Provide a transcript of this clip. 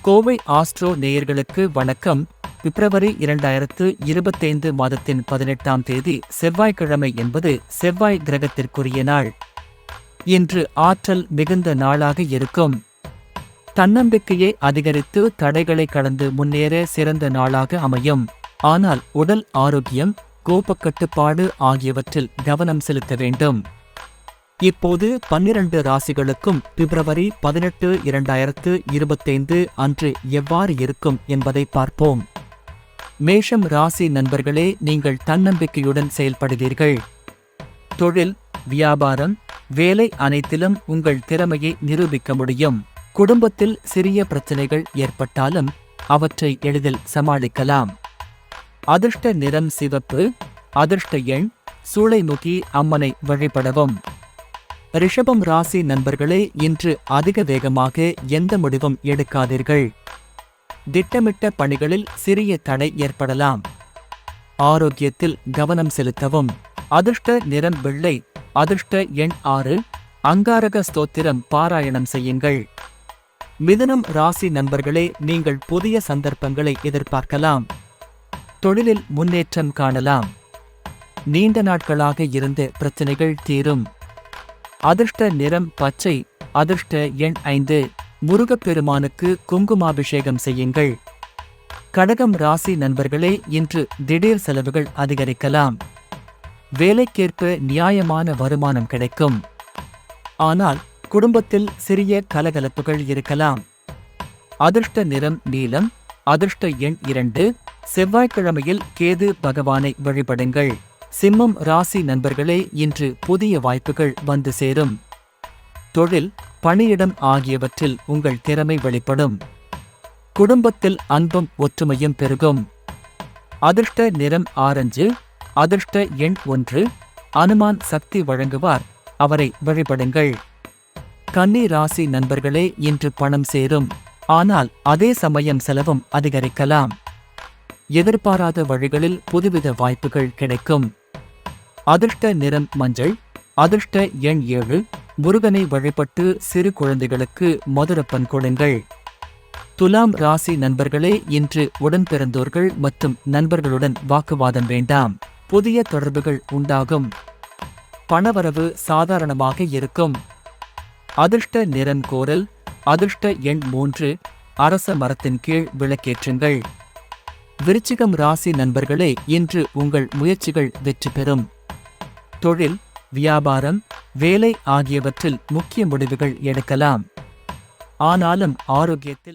Kovai astro நேயர்களுக்கு வணக்கம். பிப்ரவரி 2025 மாதத்தின் 18ஆம் தேதி செவ்வாய்க்கிழமை என்பது செவ்வாய் கிரகத்திற்குரிய நாள். இன்று ஆற்றல் மிகுந்த நாளாக இருக்கும். தன்னம்பிக்கையை அதிகரித்து தடைகளை கடந்து முன்னேற சிறந்த நாளாக அமையும். ஆனால் உடல் ஆரோக்கியம், கோபக்கட்டுப்பாடு ஆகியவற்றில் கவனம் செலுத்த வேண்டும். இப்போது 12 ராசிகளுக்கும் பிப்ரவரி 18, 2025 அன்று எவ்வாறு இருக்கும் என்பதை பார்ப்போம். மேஷம் ராசி நண்பர்களே, நீங்கள் தன்னம்பிக்கையுடன் செயல்படுவீர்கள். தொழில், வியாபாரம், வேலை அனைத்திலும் உங்கள் திறமையை நிரூபிக்க முடியும். குடும்பத்தில் சிறிய பிரச்சனைகள் ஏற்பட்டாலும் அவற்றை எளிதில் சமாளிக்கலாம். அதிர்ஷ்ட நிறம் சிவப்பு. அதிர்ஷ்ட எண் சூளைமுகி அம்மனை வழிபடவும். ரிஷபம் ராசி நண்பர்களே, இன்று அதிக வேகமாக எந்த முடிவும் எடுக்காதீர்கள். திட்டமிட்ட பணிகளில் சிறிய தடை ஏற்படலாம். ஆரோக்கியத்தில் கவனம் செலுத்தவும். அதிர்ஷ்ட நிறம் வெள்ளை. அதிர்ஷ்ட எண் 6. அங்காரக ஸ்தோத்திரம் பாராயணம் செய்யுங்கள். மிதுனம் ராசி நண்பர்களே, நீங்கள் புதிய சந்தர்ப்பங்களை எதிர்பார்க்கலாம். தொழிலில் முன்னேற்றம் காணலாம். நீண்ட நாட்களாக இருந்த பிரச்சனைகள் தீரும். அதிர்ஷ்ட நிறம் பச்சை. அதிர்ஷ்ட எண் 5. முருகப்பெருமானுக்கு குங்குமாபிஷேகம் செய்யுங்கள். கடகம் ராசி நண்பர்களே, இன்று திடீர் செலவுகள் அதிகரிக்கலாம். வேலைக்கேற்ப நியாயமான வருமானம் கிடைக்கும். ஆனால் குடும்பத்தில் சிறிய கலகலப்புகள் இருக்கலாம். அதிர்ஷ்ட நிறம் நீலம். அதிர்ஷ்ட எண் 2. செவ்வாய்க்கிழமையில் கேது பகவானை வழிபடுங்கள். சிம்மம் ராசி நண்பர்களே, இன்று புதிய வாய்ப்புகள் வந்து சேரும். தொழில், பணியிடம் ஆகியவற்றில் உங்கள் திறமை வெளிப்படும். குடும்பத்தில் அன்பும் ஒற்றுமையும் பெருகும். அதிர்ஷ்ட நிறம் ஆரஞ்சு. அதிர்ஷ்ட எண் 1. அனுமான் சக்தி வழங்குவார், அவரை வழிபடுங்கள். கன்னி ராசி நண்பர்களே, இன்று பணம் சேரும். ஆனால் அதே சமயம் செலவும் அதிகரிக்கலாம். எதிர்பாராத வழிகளில் புதுவித வாய்ப்புகள் கிடைக்கும். அதிர்ஷ்ட நிறம் மஞ்சள். அதிர்ஷ்ட எண் 7. முருகனை வழிபட்டு சிறு குழந்தைகளுக்கு மதுரப்பன் கொடுங்கள். துலாம் ராசி நண்பர்களே, இன்று உடன்பிறந்தோர்கள் மற்றும் நண்பர்களுடன் வாக்குவாதம் வேண்டாம். புதிய தொடர்புகள் உண்டாகும். பணவரவு சாதாரணமாக இருக்கும். அதிர்ஷ்ட நிறம் கோரல். அதிர்ஷ்ட எண் 3. அரச மரத்தின் கீழ் விளக்கேற்றுங்கள். விருச்சிகம் ராசி நண்பர்களே, இன்று உங்கள் முயற்சிகள் வெற்றி பெறும். தொழில், வியாபாரம், வேலை ஆகியவற்றில் முக்கிய முடிவுகள் எடுக்கலாம். ஆனாலும் ஆரோக்கியத்தில்